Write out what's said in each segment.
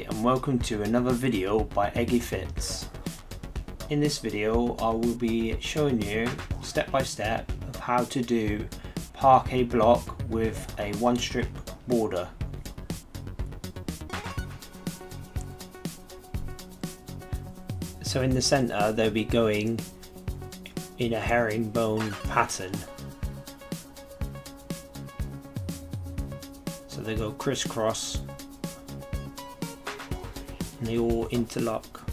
and welcome to another video by Eggy Fits. In this video I will be showing you step by step of how to do parquet block with a one strip border. So in the center they'll be going in a herringbone pattern. So they go crisscross and they all interlock.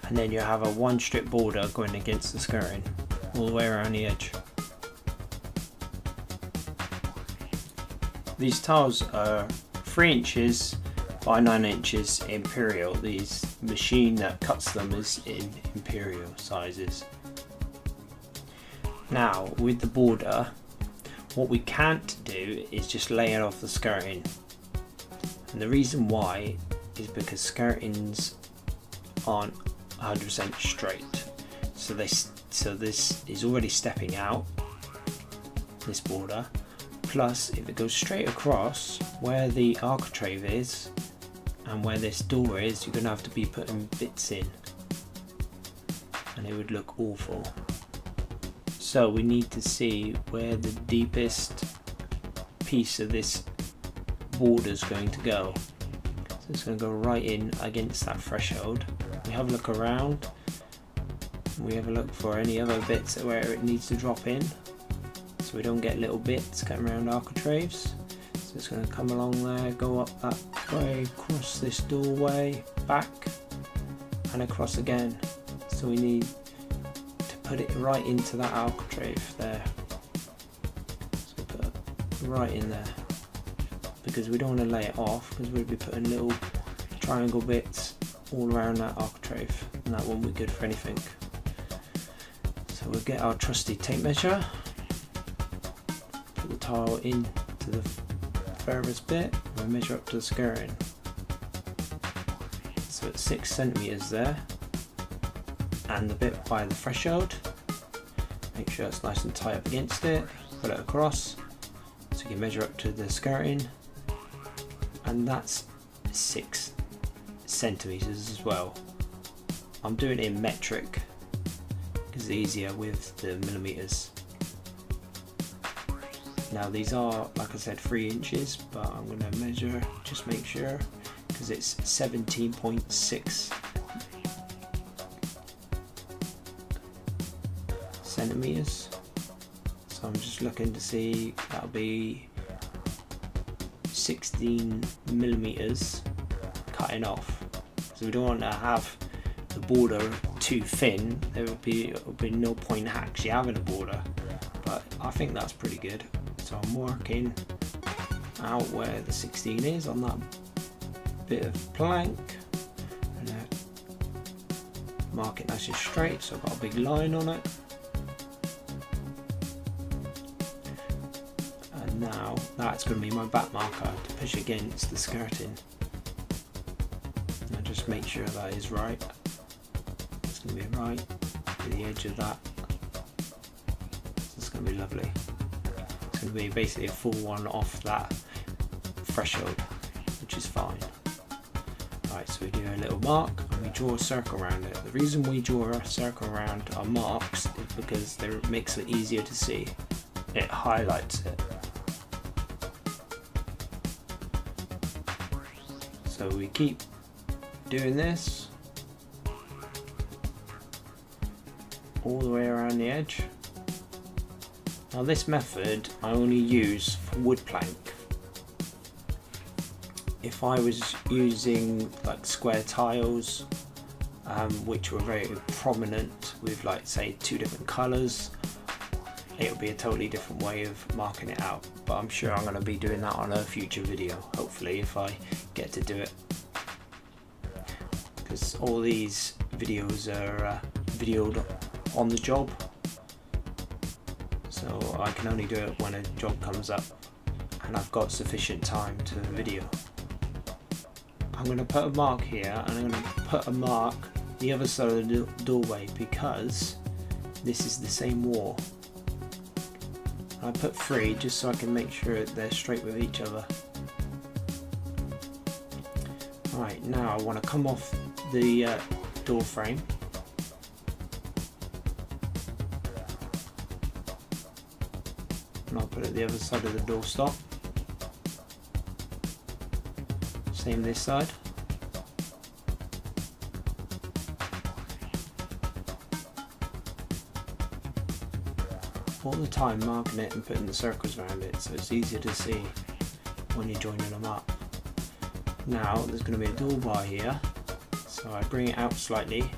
And then you have a one strip border going against the skirting all the way around the edge. These tiles are 3 inches by 9 inches imperial. These machine that cuts them is in imperial sizes. Now with the border, what we can't do is just lay it off the skirting, and the reason why is because skirtings aren't 100% straight. So this is already stepping out, this border. Plus, if it goes straight across where the architrave is and where this door is, you're going to have to be putting bits in, and it would look awful. So we need to see where the deepest piece of this border is going to go. So it's going to go right in against that threshold. We have a look around. We have a look for any other bits where it needs to drop in, so we don't get little bits cutting around architraves. So it's going to come along there, go up that way, across this doorway, back and across again. So we need to put it right into that architrave there. So put it right in there, because we don't want to lay it off, because we'll be putting little triangle bits all around that architrave, and that won't be good for anything. So we'll get our trusty tape measure, put the tile into the furthest bit, we'll measure up to the skirting. So it's 6 centimeters there, and the bit by the threshold, make sure it's nice and tight up against it, put it across, so you can measure up to the skirting, and that's 6 centimeters as well. I'm doing it in metric because it's easier with the millimeters. Now these are, like I said, 3 inches, but I'm going to measure, just make sure, because it's 17.6 centimeters. So I'm just looking to see, that'll be 16 millimeters cutting off. So we don't want to have the border too thin. There will be no point actually having a border, but I think that's pretty good. So I'm working out where the 16 is on that bit of plank, and mark it nice and straight, so I've got a big line on it. And now that's going to be my back marker to push against the skirting. And just make sure that is right. It's going to be right to the edge of that. So it's going to be lovely. It's going to be basically a full one off that threshold, which is fine. Right, so we do a little mark and we draw a circle around it. The reason we draw a circle around our marks is because it makes it easier to see. It highlights it. So we keep doing this all the way around the edge. Now this method I only use for wood plank. If I was using like square tiles, which were very prominent with, like, say 2 different colours, it would be a totally different way of marking it out. But I'm sure I'm going to be doing that on a future video, hopefully, if I get to do it. Because all these videos are videoed on the job, so I can only do it when a job comes up and I've got sufficient time to video. I'm going to put a mark here and I'm going to put a mark the other side of the doorway because this is the same wall. I put 3 just so I can make sure they're straight with each other. Right, now I want to come off the door frame. And I'll put it the other side of the doorstop. Same this side. All the time marking it and putting the circles around it so it's easier to see when you're joining them up. Now there's going to be a door bar here, so I bring it out slightly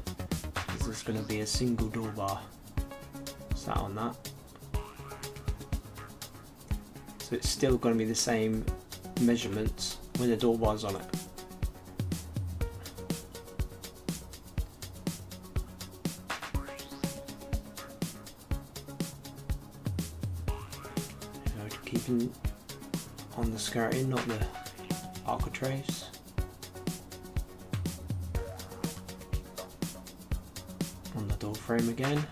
because there's going to be a single door bar sat on that. So it's still going to be the same measurements when the door bar's on it. Keeping on the skirting, not the architraves. On the door frame again.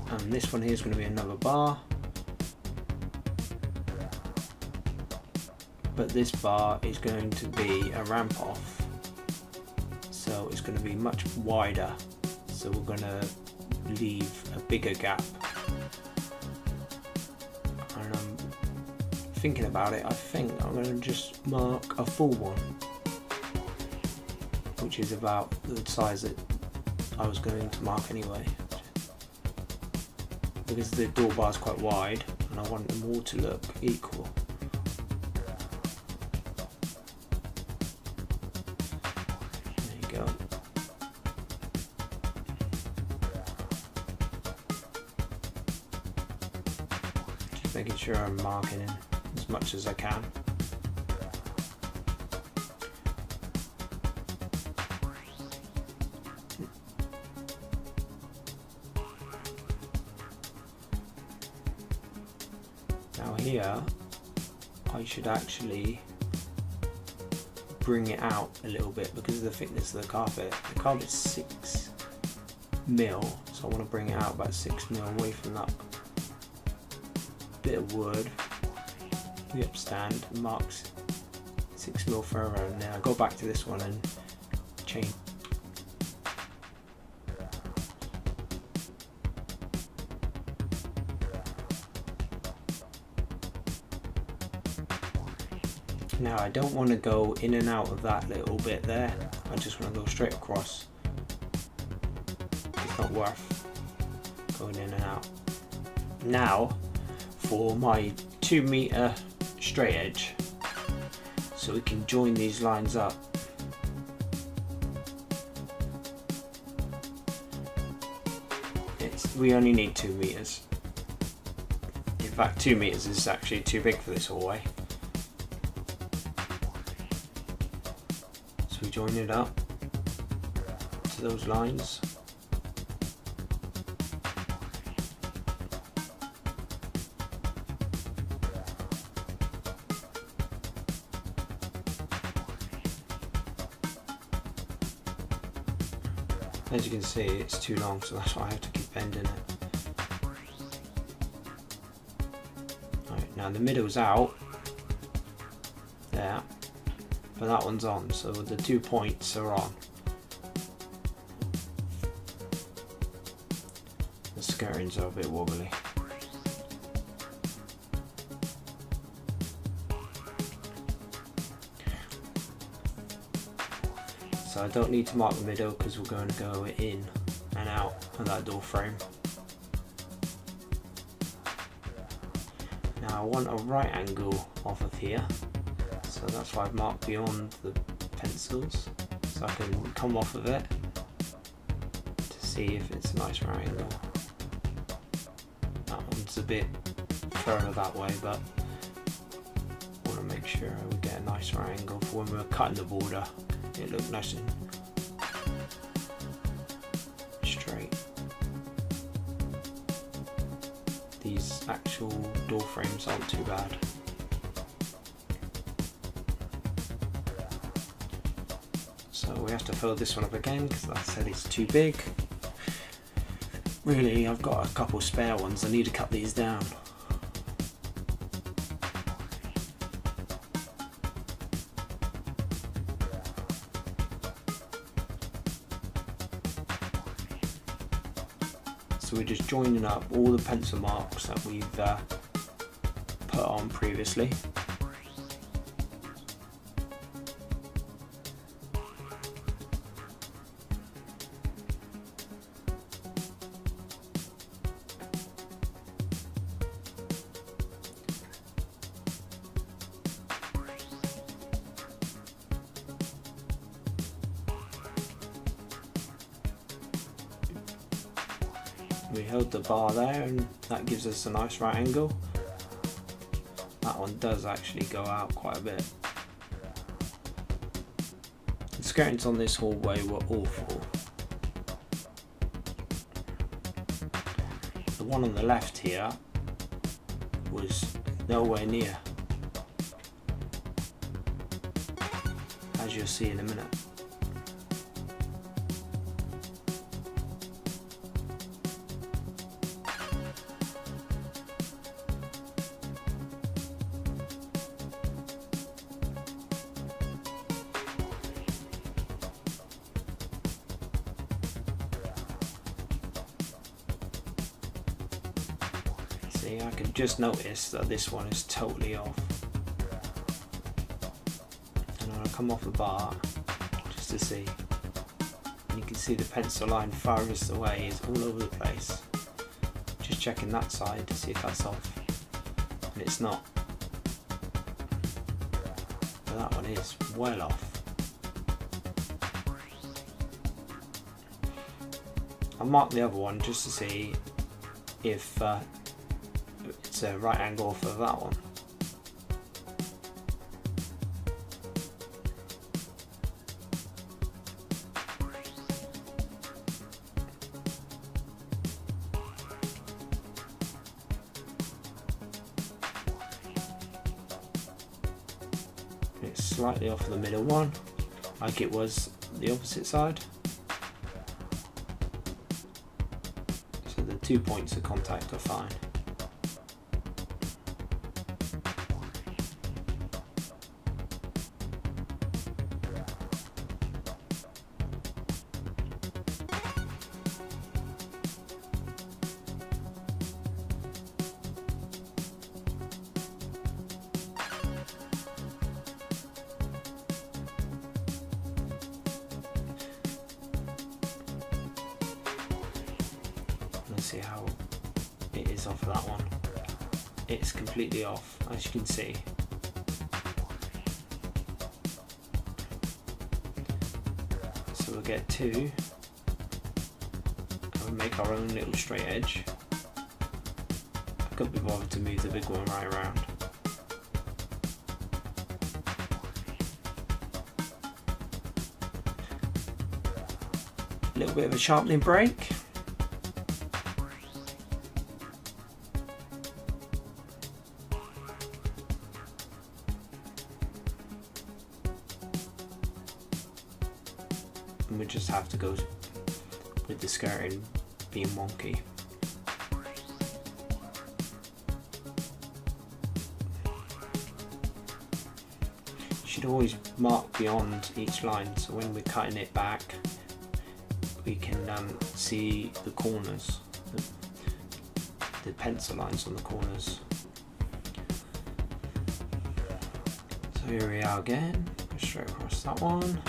And this one here is going to be another bar. But this bar is going to be a ramp off. So it's going to be much wider, so we're going to leave a bigger gap. And I'm thinking about it, I think I'm going to just mark a full one, which is about the size that I was going to mark anyway, because the door bar is quite wide and I want them all to look equal. Making sure I'm marking in as much as I can. Now here I should actually bring it out a little bit because of the thickness of the carpet. The carpet's 6 mil, so I want to bring it out about 6 mil away from that bit of wood. The upstand marks 6 mil further, and then I go back to this one and change. Now I don't want to go in and out of that little bit there, I just want to go straight across. It's not worth going in and out. Now for my 2 meter straight edge, so we can join these lines up. We only need 2 meters. In fact, 2 meters is actually too big for this hallway. So we join it up to those lines. As you can see, it's too long, so that's why I have to keep bending it. Right, now the middle's out there, but that one's on, so the 2 points are on. The skirtings are a bit wobbly. So I don't need to mark the middle because we're going to go in and out of that door frame. Now I want a right angle off of here, so that's why I've marked beyond the pencils, so I can come off of it to see if it's a nice right angle. That one's a bit further that way, but I want to make sure we get a nice right angle for when we're cutting the border. It looked nice and straight. These actual door door frames aren't too bad. So we have to fill this one up again because like I said it's too big. Really, I've got a couple spare ones. I need to cut these down. So we're just joining up all the pencil marks that we've put on previously. We held the bar there and that gives us a nice right angle. That one does actually go out quite a bit. The skirtings on this hallway were awful. The one on the left here was nowhere near, as you'll see in a minute. See, I can just notice that this one is totally off. And I'll come off the bar just to see. And you can see the pencil line farthest away is all over the place. Just checking that side to see if that's off. And it's not. But that one is well off. I'll mark the other one just to see if it's a right angle for that one. It's slightly off the middle one, like it was the opposite side. So the 2 points of contact are fine. See how it is off that one. It's completely off, as you can see. So we'll get two and we'll make our own little straight edge. I couldn't be bothered to move the big one right around. A little bit of a sharpening break. And we just have to go with the skirting being wonky. You should always mark beyond each line so when we're cutting it back we can see the corners, the pencil lines on the corners. So here we are again, go straight across that one.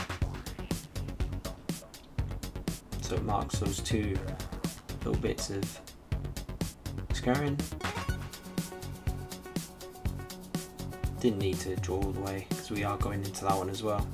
So it marks those two little bits of skirting. Didn't need to draw all the way because we are going into that one as well.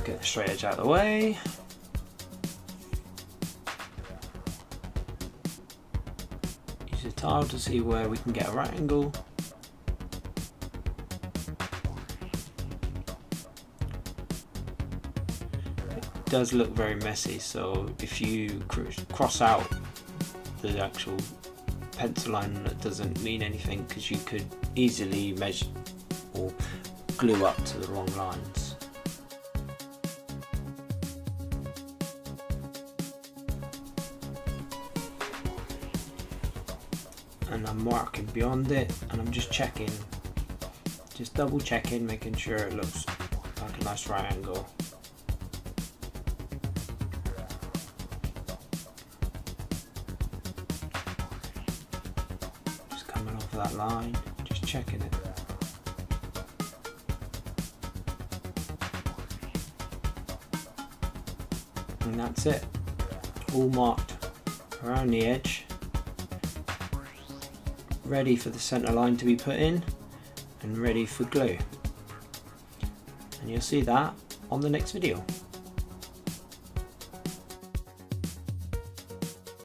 Get the straight edge out of the way. Use the tile to see where we can get a right angle. It does look very messy, so if you cross out the actual pencil line, that doesn't mean anything, because you could easily measure or glue up to the wrong lines. And I'm marking beyond it, and I'm just checking, just double checking, making sure it looks like a nice right angle. Just coming off that line, just checking it. And that's it, all marked around the edge, ready for the center line to be put in and ready for glue. And you'll see that on the next video.